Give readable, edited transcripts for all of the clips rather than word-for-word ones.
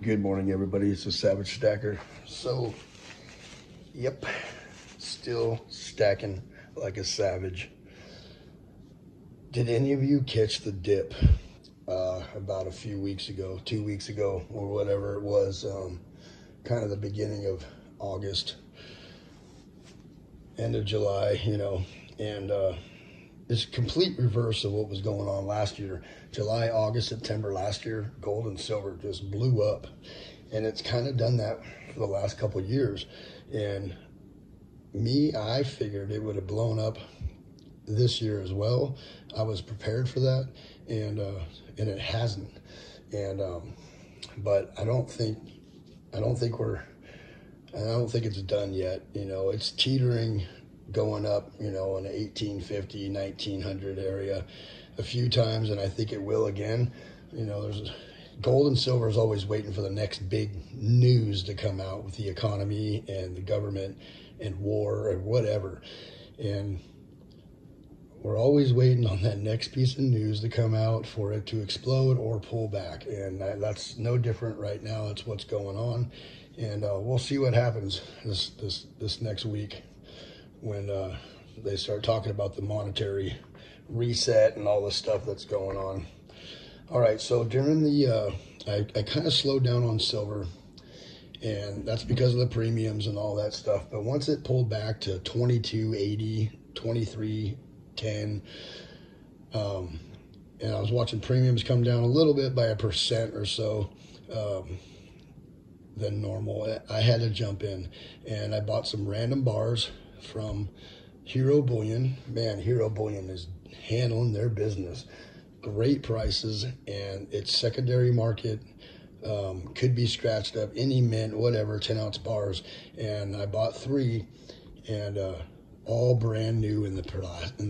Good morning, everybody. It's a Savage Stacker. So, yep, still stacking like a savage. Did any of you catch the dip about a few weeks ago, 2 weeks ago, or whatever it was, kind of the beginning of August, end of July, and it's complete reverse of what was going on last year. July, August, September last year, gold and silver just blew up. And it's kind of done that for the last couple of years. And I figured it would have blown up this year as well. I was prepared for that, and it hasn't. And but I don't think it's done yet. It's teetering, going up, in the 1850, 1900 area a few times, and I think it will again. There's gold and silver is always waiting for the next big news to come out with the economy and the government and war or whatever. And we're always waiting on that next piece of news to come out for it to explode or pull back. And that's no different right now. That's what's going on. And we'll see what happens this next week when they start talking about the monetary reset and all the stuff that's going on. All right, so during the, I kind of slowed down on silver, and that's because of the premiums and all that stuff. But once it pulled back to 22.80, 23.10, and I was watching premiums come down a little bit by 1% or so than normal, I had to jump in, and I bought some random bars from Hero Bullion. Man, Hero Bullion is handling their business. Great prices, and it's secondary market. Could be scratched up, any mint, whatever, 10-ounce bars. And I bought 3, and all brand new in the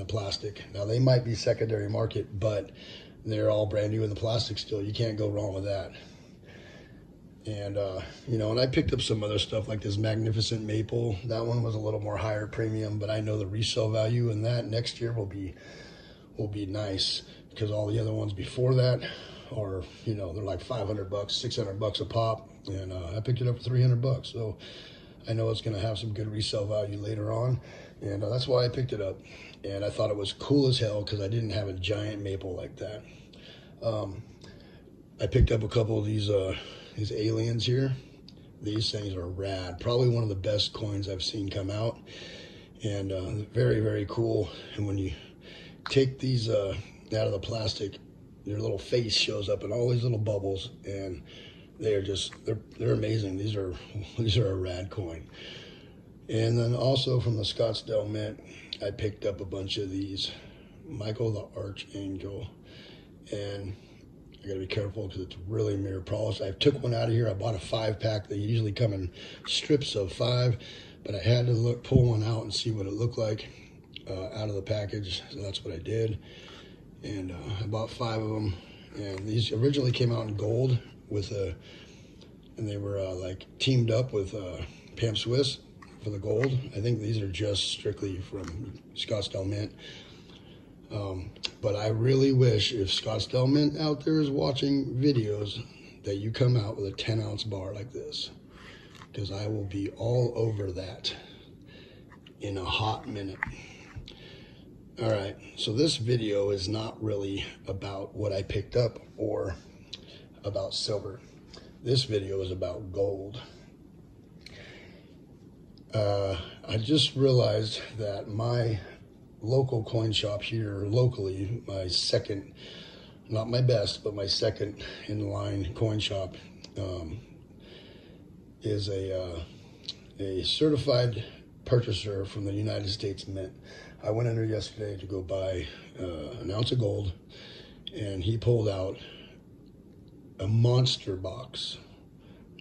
plastic. Now, they might be secondary market, but they're all brand new in the plastic still. You can't go wrong with that. And, and I picked up some other stuff like this Magnificent Maple. That one was a little more higher premium, but I know the resale value in that next year will be nice, because all the other ones before that are, they're like $500, $600 a pop. And I picked it up for $300. So I know it's going to have some good resale value later on. And that's why I picked it up. And I thought it was cool as hell because I didn't have a giant maple like that. I picked up a couple of these aliens here. These things are rad. Probably one of the best coins I've seen come out. And very, very cool. And when you take these out of the plastic, your little face shows up in all these little bubbles, and they're amazing. These are a rad coin. And then also from the Scottsdale Mint, I picked up a bunch of these Michael the Archangel, and I gotta be careful because it's really mirror polished. I took one out of here. I bought a 5-pack. They usually come in strips of 5, but I had to pull one out and see what it looked like out of the package. So that's what I did. And I bought 5 of them. And these originally came out in gold and they were like teamed up with Pam Swiss for the gold. I think these are just strictly from Scottsdale Mint. But I really wish, if Scottsdale Mint out there is watching videos, that you come out with a 10-ounce bar like this, because I will be all over that in a hot minute. All right, so this video is not really about what I picked up or about silver. This video is about gold. I just realized that my local coin shop here locally, my second, not my best, but my second in line coin shop, is a certified purchaser from the United States Mint. I went in there yesterday to go buy an ounce of gold, and he pulled out a monster box,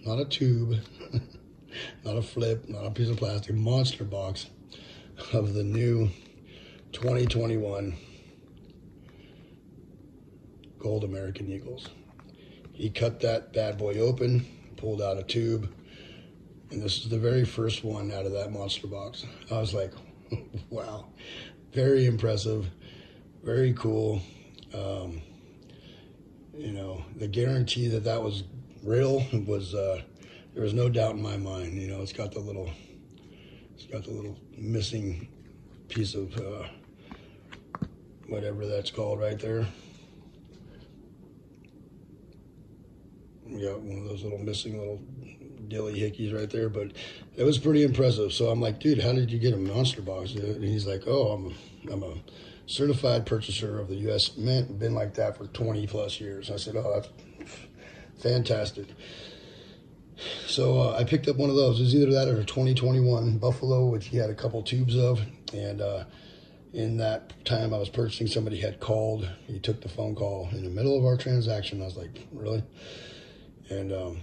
not a tube, not a flip, not a piece of plastic, monster box of the new 2021 gold American Eagles. He cut that bad boy open, pulled out a tube, and this is the very first one out of that monster box. I was like, wow, very impressive, very cool. The guarantee that was real was, there was no doubt in my mind. You know, it's got the little missing piece of whatever that's called right there. We got one of those little missing little dilly hickeys right there, but it was pretty impressive. So I'm like, dude, how did you get a monster box? And he's like, oh, I'm a certified purchaser of the U.S. Mint, been like that for 20 plus years. I said, oh, that's fantastic. So I picked up one of those. It was either that or a 2021 Buffalo, which he had a couple tubes of. And in that time I was purchasing, somebody had called. He took the phone call in the middle of our transaction. I was like, really? And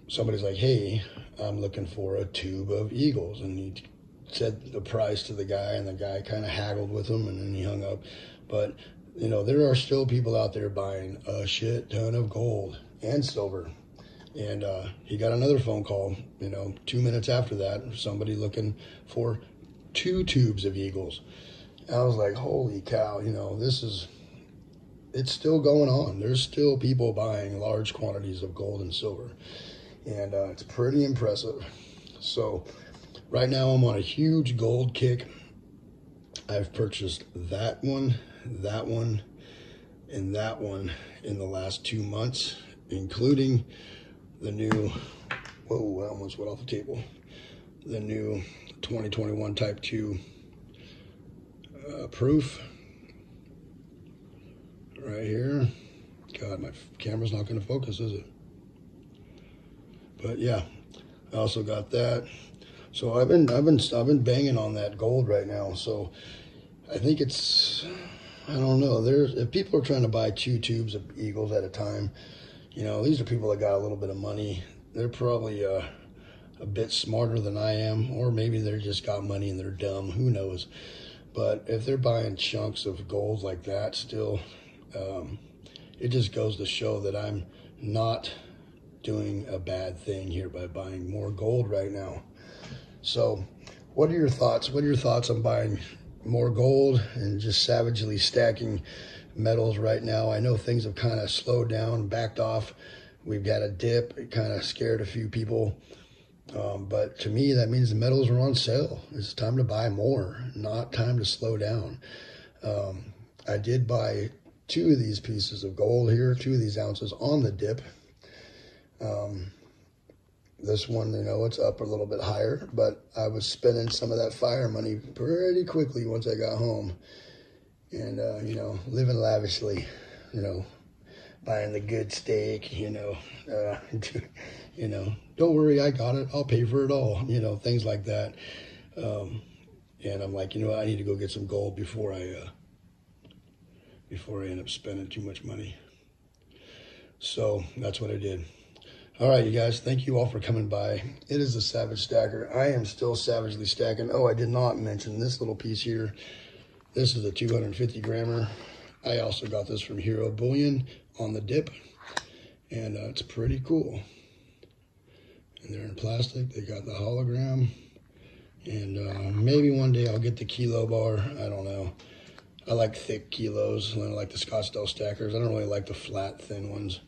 somebody's like, hey, I'm looking for a tube of Eagles. And he said the price to the guy, and the guy kind of haggled with him, and then he hung up. But, you know, there are still people out there buying a shit ton of gold and silver. And he got another phone call, you know, 2 minutes after that, somebody looking for 2 tubes of Eagles. And I was like, holy cow, you know, it's still going on. There's still people buying large quantities of gold and silver. And it's pretty impressive. So right now I'm on a huge gold kick. I've purchased that one, and that one in the last 2 months, including the new, whoa, I almost went off the table. The new 2021 Type 2 proof right here. God, my camera's not going to focus, is it? But yeah, I also got that. So I've been banging on that gold right now. So I think it's, I don't know. If people are trying to buy 2 tubes of Eagles at a time, you know, these are people that got a little bit of money. They're probably a bit smarter than I am, or maybe they just got money and they're dumb. Who knows? But if they're buying chunks of gold like that, still, it just goes to show that I'm not doing a bad thing here by buying more gold right now. So what are your thoughts? What are your thoughts on buying more gold and just savagely stacking metals right now? I know things have kind of slowed down, backed off. We've got a dip. It kind of scared a few people. But to me, that means the metals are on sale. It's time to buy more, not time to slow down. I did buy 2 of these pieces of gold here, 2 of these ounces on the dip. This one, you know, it's up a little bit higher, but I was spending some of that fire money pretty quickly once I got home. And, you know, living lavishly, you know, buying the good steak, you know, you know, don't worry, I got it. I'll pay for it all, you know, things like that. And I'm like, you know, I need to go get some gold before I end up spending too much money. So that's what I did. All right, you guys, thank you all for coming by. It is the Savage Stacker. I am still savagely stacking. Oh, I did not mention this little piece here. This is a 250 grammer. I also got this from Hero Bullion on the dip, and it's pretty cool. And they're in plastic. They got the hologram, and maybe one day I'll get the kilo bar. I don't know. I like thick kilos, and I like the Scottsdale stackers. I don't really like the flat, thin ones.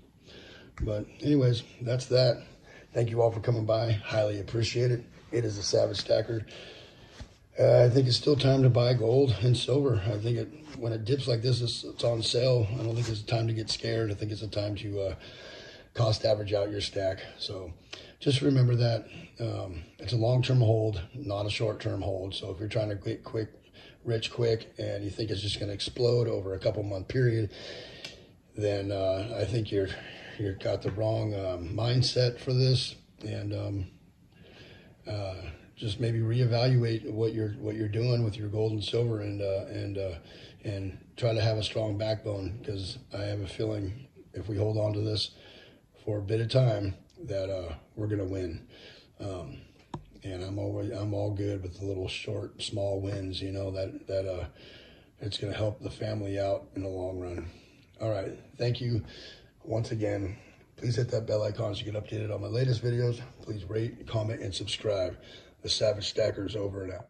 But anyways, that's that. Thank you all for coming by. Highly appreciate it. It is a Savage Stacker. I think it's still time to buy gold and silver. I think when it dips like this, it's on sale. I don't think it's a time to get scared. I think it's a time to cost average out your stack. So just remember that it's a long-term hold, not a short-term hold. So if you're trying to get rich quick, and you think it's just going to explode over a couple-month period, then I think you've got the wrong mindset for this, and just maybe reevaluate what you're doing with your gold and silver, and try to have a strong backbone, because I have a feeling if we hold on to this for a bit of time that we're gonna win. And I'm all good with the little short, small wins, you know, that it's gonna help the family out in the long run. All right, thank you once again. Please hit that bell icon so you get updated on my latest videos. Please rate, comment, and subscribe. The Savage Stacker is over and out.